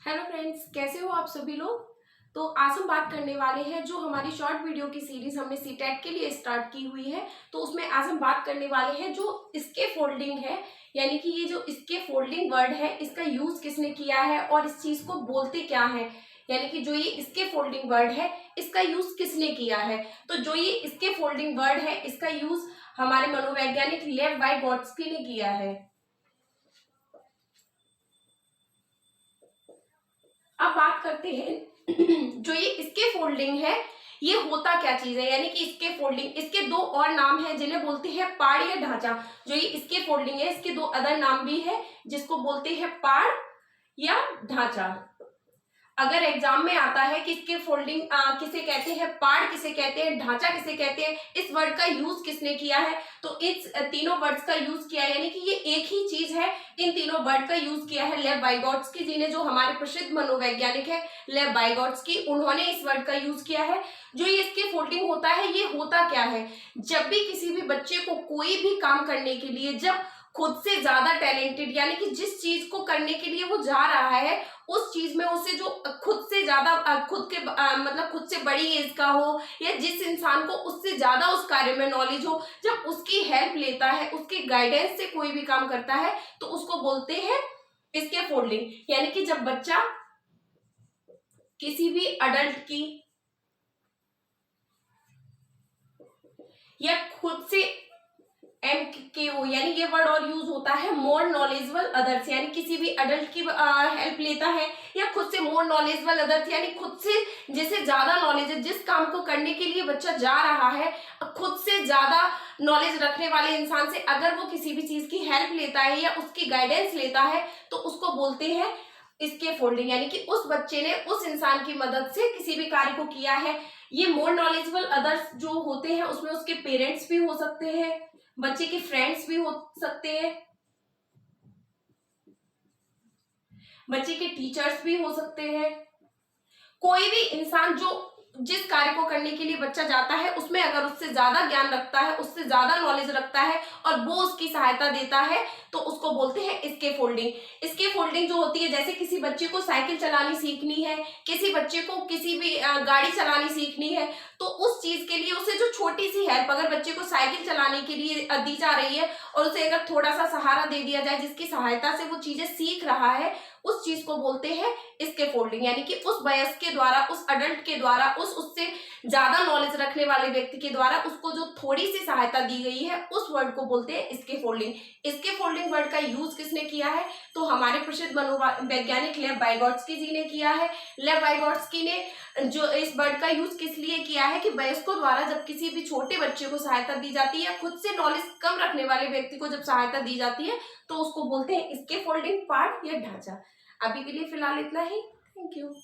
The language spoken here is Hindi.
हेलो फ्रेंड्स, कैसे हो आप सभी लोग। तो आज हम बात करने वाले हैं जो हमारी शॉर्ट वीडियो की सीरीज हमने सीटेट के लिए स्टार्ट की हुई है। तो उसमें आज हम बात करने वाले हैं जो इसके फोल्डिंग है, यानी कि ये जो इसके फोल्डिंग वर्ड है इसका यूज किसने किया है और इस चीज को बोलते क्या है। यानी कि जो ये इसके फोल्डिंग वर्ड है इसका यूज किसने किया है। तो जो ये इसके फोल्डिंग वर्ड है इसका यूज हमारे मनोवैज्ञानिक लेव वाइगोट्स्की ने किया है। अब बात करते हैं जो ये इसके फोल्डिंग है ये होता क्या चीज है। यानी कि इसके फोल्डिंग, इसके दो और नाम है जिन्हें बोलते हैं पाड़ या ढांचा। जो ये इसके फोल्डिंग है इसके दो अदर नाम भी है जिसको बोलते हैं पाड़ या ढांचा। अगर एग्जाम में आता है कि इसके फोल्डिंग किसे कहते हैं, पाड़ किसे कहते हैं, ढांचा किसे कहते हैं, इस वर्ड का यूज किसने किया है, तो इस तीनों वर्ड्स का यूज किया है। यानी कि ये एक ही चीज है, इन तीनों वर्ड का यूज किया है लेव वाइगोट्स्की जी ने, जो हमारे प्रसिद्ध मनोवैज्ञानिक है लेव वाइगोट्स्की, उन्होंने इस वर्ड का यूज किया है। जो ये इसके फोल्डिंग होता है ये होता क्या है, जब भी किसी भी बच्चे को कोई भी काम करने के लिए जब खुद से ज्यादा टैलेंटेड, यानी कि जिस चीज को करने के लिए वो जा रहा है उस चीज में उसे जो खुद से ज्यादा खुद के मतलब खुद से बड़ी एज का हो या जिस इंसान को उससे ज्यादा उस कार्य में नॉलेज हो, जब उसकी हेल्प लेता है, उसके गाइडेंस से कोई भी काम करता है तो उसको बोलते हैं इसके फोल्डिंग। यानी कि जब बच्चा किसी भी अडल्ट की या खुद से MKO, यानी ये वर्ड और यूज होता है मोर नॉलेजेबल अदर्स, यानी किसी भी अडल्ट की हेल्प लेता है या खुद से मोर नॉलेजेबल अदर्स, यानी खुद से जिसे ज्यादा नॉलेज है, जिस काम को करने के लिए बच्चा जा रहा है खुद से ज्यादा नॉलेज रखने वाले इंसान से अगर वो किसी भी चीज की हेल्प लेता है या उसकी गाइडेंस लेता है तो उसको बोलते हैं इसके फोल्डिंग। यानी कि उस बच्चे ने उस इंसान की मदद से किसी भी कार्य को किया है। ये मोर नॉलेजेबल अदर्स जो होते हैं उसमें उसके पेरेंट्स भी हो सकते हैं, बच्चे के फ्रेंड्स भी हो सकते हैं, बच्चे के टीचर्स भी हो सकते हैं। कोई भी इंसान जो जिस कार्य को करने के लिए बच्चा जाता है उसमें अगर उससे ज्यादा ज्ञान रखता है, उससे ज्यादा नॉलेज रखता है और वो उसकी सहायता देता है तो उसको बोलते हैं इसके फोल्डिंग। इसके फोल्डिंग जो होती है, जैसे किसी बच्चे को साइकिल चलानी सीखनी है, किसी बच्चे को किसी भी गाड़ी चलानी सीखनी है, तो उस चीज के लिए उसे जो छोटी सी हेल्प अगर बच्चे को साइकिल चलाने के लिए दी जा रही है और उसे अगर थोड़ा सा सहारा दे दिया जाए जिसकी सहायता से वो चीजें सीख रहा है, उस चीज को बोलते हैं इसके फोल्डिंग। यानी कि उस वयस्क के द्वारा, उस अडल्ट के द्वारा, उससे ज्यादा नॉलेज रखने वाले व्यक्ति के द्वारा उसको जो थोड़ी सी सहायता दी गई है उस वर्ड को बोलते हैं इसके फोल्डिंग। इसके फोल्डिंग वर्ड का यूज किसने किया है, तो हमारे प्रसिद्ध मनोवैज्ञानिक लेव वाइगोट्स्की जी ने किया है। लेव वाइगोट्स्की ने जो इस वर्ड का यूज किस लिए किया है कि वयस्कों द्वारा जब किसी भी छोटे बच्चे को सहायता दी जाती है या खुद से नॉलेज कम रखने वाले व्यक्ति को जब सहायता दी जाती है तो उसको बोलते हैं इसके फोल्डिंग, पार्ट या ढांचा। अभी के लिए फिलहाल इतना ही। Thank you.